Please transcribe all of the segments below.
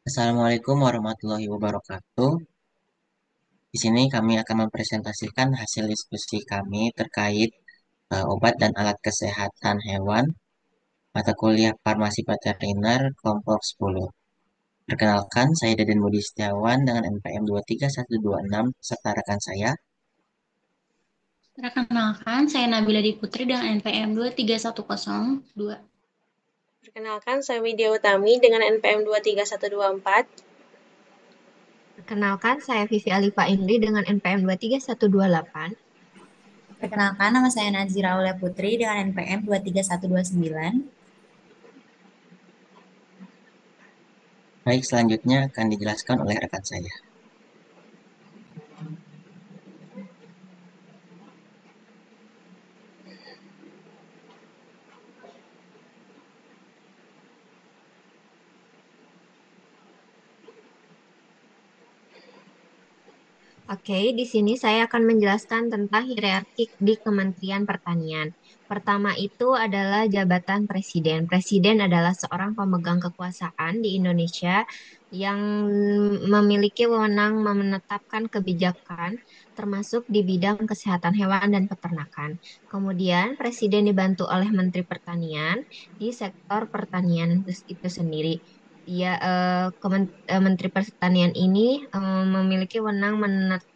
Assalamualaikum warahmatullahi wabarakatuh. Di sini kami akan mempresentasikan hasil diskusi kami terkait obat dan alat kesehatan hewan mata kuliah Farmasi Veteriner kelompok 10. Perkenalkan, saya Deden Budi Setiawan dengan NPM 23126 serta rekan saya. Perkenalkan, saya Nabila Diputri dengan NPM 23102. Perkenalkan, saya Widya Utami dengan NPM 23124. Perkenalkan, saya Vivi Alifa Indri dengan NPM 23128. Perkenalkan, nama saya Nazira Aulia Putri dengan NPM 23129. Baik, selanjutnya akan dijelaskan oleh rekan saya. Oke, di sini saya akan menjelaskan tentang hierarki di Kementerian Pertanian. Pertama itu adalah jabatan presiden. Presiden adalah seorang pemegang kekuasaan di Indonesia yang memiliki wewenang menetapkan kebijakan termasuk di bidang kesehatan hewan dan peternakan. Kemudian presiden dibantu oleh Menteri Pertanian di sektor pertanian itu sendiri. Menteri Pertanian ini memiliki wewenang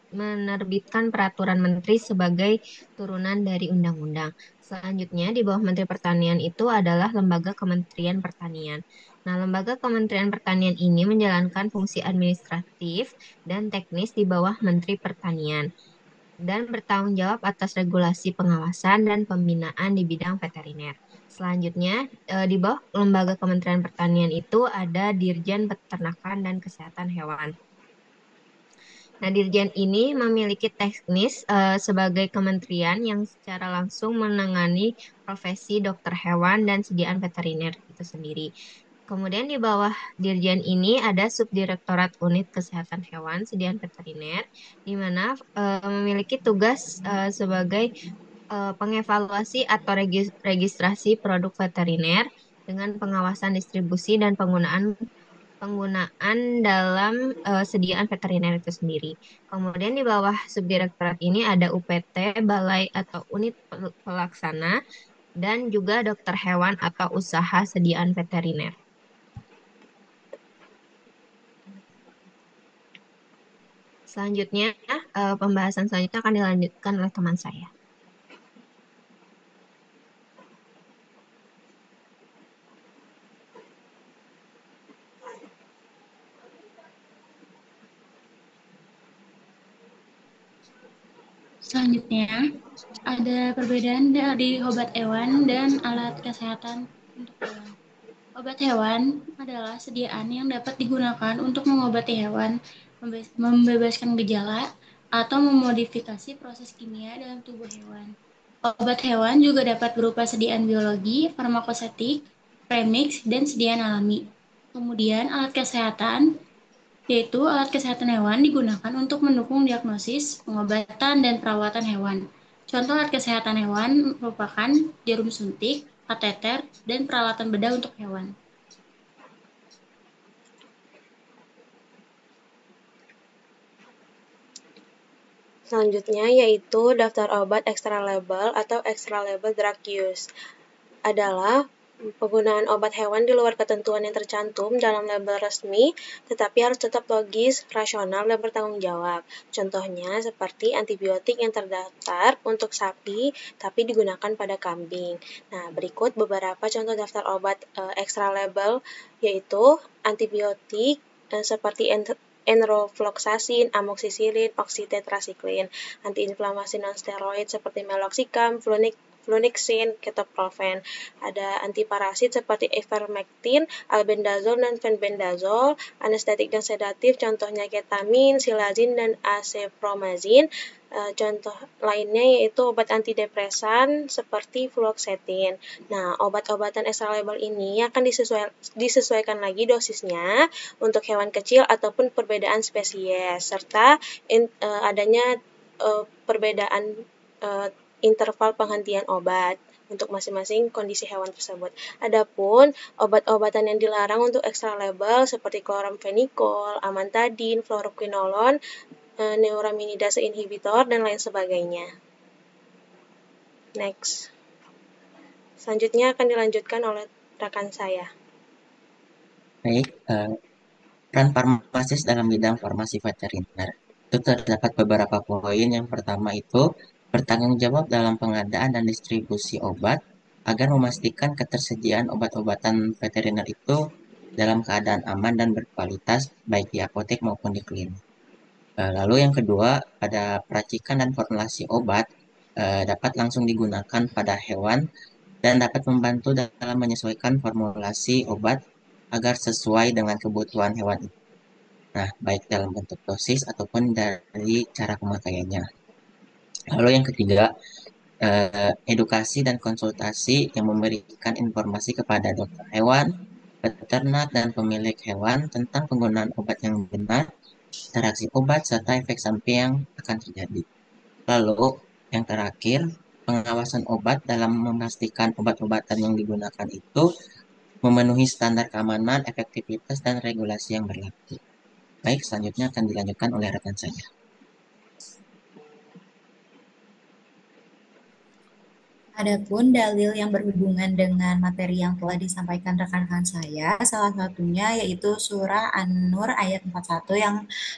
menerbitkan peraturan menteri sebagai turunan dari undang-undang. Selanjutnya, di bawah Menteri Pertanian itu adalah lembaga Kementerian Pertanian. Nah, lembaga Kementerian Pertanian ini menjalankan fungsi administratif dan teknis di bawah Menteri Pertanian dan bertanggung jawab atas regulasi pengawasan dan pembinaan di bidang veteriner. Selanjutnya, di bawah lembaga Kementerian Pertanian itu ada Dirjen Peternakan dan Kesehatan Hewan. Nah, Dirjen ini memiliki teknis sebagai kementerian yang secara langsung menangani profesi dokter hewan dan sediaan veteriner itu sendiri. Kemudian di bawah Dirjen ini ada Subdirektorat Unit Kesehatan Hewan Sediaan Veteriner, di mana memiliki tugas sebagai pengevaluasi atau registrasi produk veteriner dengan pengawasan distribusi dan penggunaan dalam sediaan veteriner itu sendiri. Kemudian di bawah subdirektorat ini ada UPT, Balai atau Unit Pelaksana, dan juga dokter hewan atau usaha sediaan veteriner. Selanjutnya, pembahasan selanjutnya akan dilanjutkan oleh teman saya. Selanjutnya, ada perbedaan dari obat hewan dan alat kesehatan untuk hewan. Obat hewan adalah sediaan yang dapat digunakan untuk mengobati hewan, membebaskan gejala, atau memodifikasi proses kimia dalam tubuh hewan. Obat hewan juga dapat berupa sediaan biologi, farmakosetik, premix, dan sediaan alami. Kemudian alat kesehatan, yaitu alat kesehatan hewan digunakan untuk mendukung diagnosis, pengobatan, dan perawatan hewan. Contoh alat kesehatan hewan merupakan jarum suntik, kateter, dan peralatan bedah untuk hewan. Selanjutnya yaitu daftar obat extra label atau extra label drug use. Adalah penggunaan obat hewan di luar ketentuan yang tercantum dalam label resmi, tetapi harus tetap logis, rasional, dan bertanggung jawab. Contohnya seperti antibiotik yang terdaftar untuk sapi, tapi digunakan pada kambing. Nah, berikut beberapa contoh daftar obat extra label, yaitu antibiotik seperti enrofloxacin, amoxicillin, oxytetracycline, antiinflamasi non-steroid seperti meloxicam, flunixin, ketoprofen. Ada antiparasit seperti ivermectin, albendazole, dan fenbendazole, anestetik dan sedatif contohnya ketamin, silazin, dan acepromazin. Contoh lainnya yaitu obat antidepresan seperti fluoxetine. Nah, obat-obatan extra label ini akan disesuaikan lagi dosisnya untuk hewan kecil ataupun perbedaan spesies, serta adanya perbedaan interval penghentian obat untuk masing-masing kondisi hewan tersebut. Adapun obat-obatan yang dilarang untuk extra label seperti chloramphenicol, amantadin, fluoroquinolone, neuraminidase inhibitor, dan lain sebagainya. Next. Selanjutnya akan dilanjutkan oleh rekan saya. Baik, peran farmasis dalam bidang farmasi veteriner. Itu terdapat beberapa poin. Yang pertama itu bertanggung jawab dalam pengadaan dan distribusi obat agar memastikan ketersediaan obat-obatan veteriner itu dalam keadaan aman dan berkualitas baik di apotek maupun di klinik. Lalu yang kedua, pada peracikan dan formulasi obat dapat langsung digunakan pada hewan dan dapat membantu dalam menyesuaikan formulasi obat agar sesuai dengan kebutuhan hewan itu. Nah, baik dalam bentuk dosis ataupun dari cara pemakaiannya. Lalu yang ketiga, edukasi dan konsultasi yang memberikan informasi kepada dokter hewan, peternak, dan pemilik hewan tentang penggunaan obat yang benar, interaksi obat, serta efek samping yang akan terjadi. Lalu, yang terakhir, pengawasan obat dalam memastikan obat-obatan yang digunakan itu memenuhi standar keamanan, efektivitas, dan regulasi yang berlaku. Baik, selanjutnya akan dilanjutkan oleh rekan saya. Adapun dalil yang berhubungan dengan materi yang telah disampaikan rekan-rekan saya, salah satunya yaitu surah An-Nur ayat 41 yang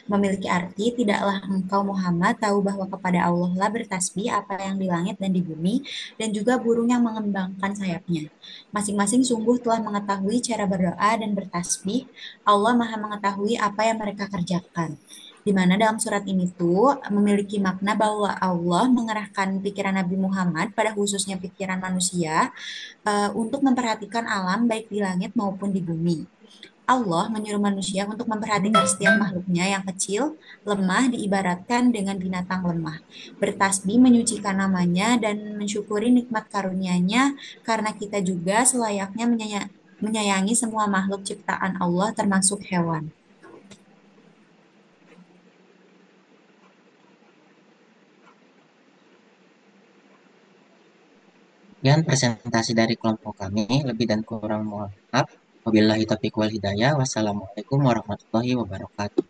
memiliki arti, tidaklah engkau Muhammad tahu bahwa kepada Allah lah bertasbih apa yang di langit dan di bumi, dan juga burung yang mengembangkan sayapnya. Masing-masing sungguh telah mengetahui cara berdoa dan bertasbih, Allah maha mengetahui apa yang mereka kerjakan. Di mana dalam surat ini tuh memiliki makna bahwa Allah mengerahkan pikiran Nabi Muhammad pada khususnya pikiran manusia untuk memperhatikan alam baik di langit maupun di bumi. Allah menyuruh manusia untuk memperhatikan setiap makhluknya yang kecil, lemah diibaratkan dengan binatang lemah. Bertasbih menyucikan namanya dan mensyukuri nikmat karunia-Nya karena kita juga selayaknya menyayangi semua makhluk ciptaan Allah termasuk hewan. Sekian presentasi dari kelompok kami, lebih dan kurang mohon maaf. Wabillahi taufiq wal hidayah. Wassalamualaikum warahmatullahi wabarakatuh.